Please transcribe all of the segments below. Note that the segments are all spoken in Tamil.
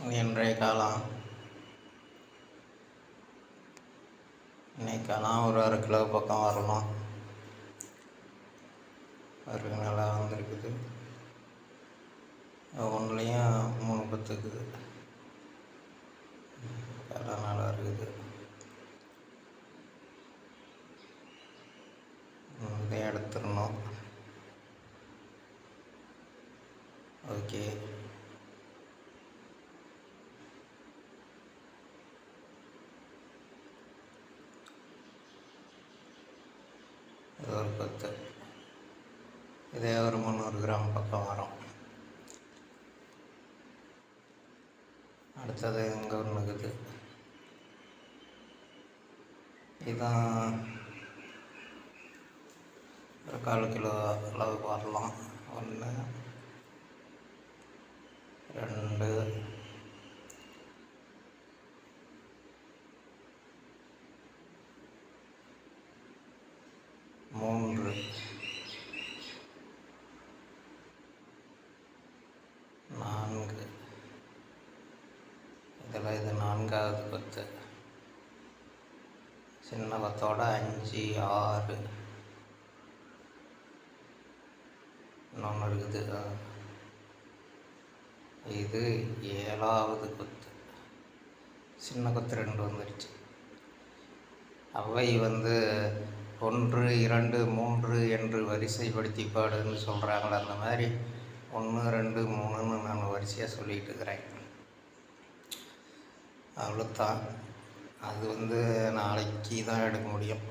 இன்றைய காலம் இன்னைக்கெல்லாம் ஒரு 1/2 கிலோ பக்கம் வரணும். அவருக்கு நல்லா வந்திருக்குது. ஒன்றுலேயும் 3 பத்துக்குது. எல்லாம் நல்லா இருக்குது. இதை எடுத்துடணும். ஓகே, இது ஒரு 10. இதே ஒரு 300 கிராம் பக்கம் வரும். அடுத்தது இங்கே ஒன்று இருக்குது. இதுதான் ஒரு 1/4 கிலோ அளவுக்கு வரலாம். 1 2 3 4. இதில் இது 4ஆவது கொத்து. சின்ன கொத்தோட 5 6 இன்னொன்று இருக்குது. இது 7ஆவது கொத்து. சின்ன கொத்து 2 வந்துடுச்சு. அவை 1 2 3 என்று வரிசைப்படுத்தி பாடுன்னு சொல்கிறாங்களே, அந்த மாதிரி 1 2 3ன்னு நான் வரிசையாக சொல்லிகிட்டு இருக்கிறேன். அவ்வளோத்தான். அது நாளைக்கு தான் எடுக்க முடியும்.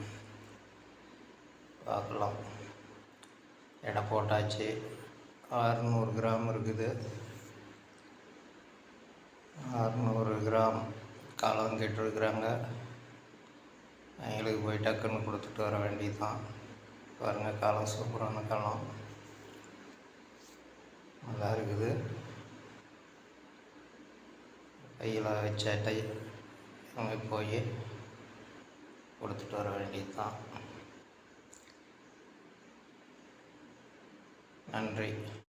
பார்க்கலாம். எடை போட்டாச்சு. 600 கிராம் இருக்குது. 600 கிராம் காலம் கேட்டுருக்குறாங்க. அவங்களுக்கு போய் டக்குன்னு கொடுத்துட்டு வர வேண்டியது தான். பாருங்கள், காலம் சூப்பரான காலம், நல்லா இருக்குது. கையில் வச்ச அங்கே போய் கொடுத்துட்டு வர வேண்டியது தான். நன்றி.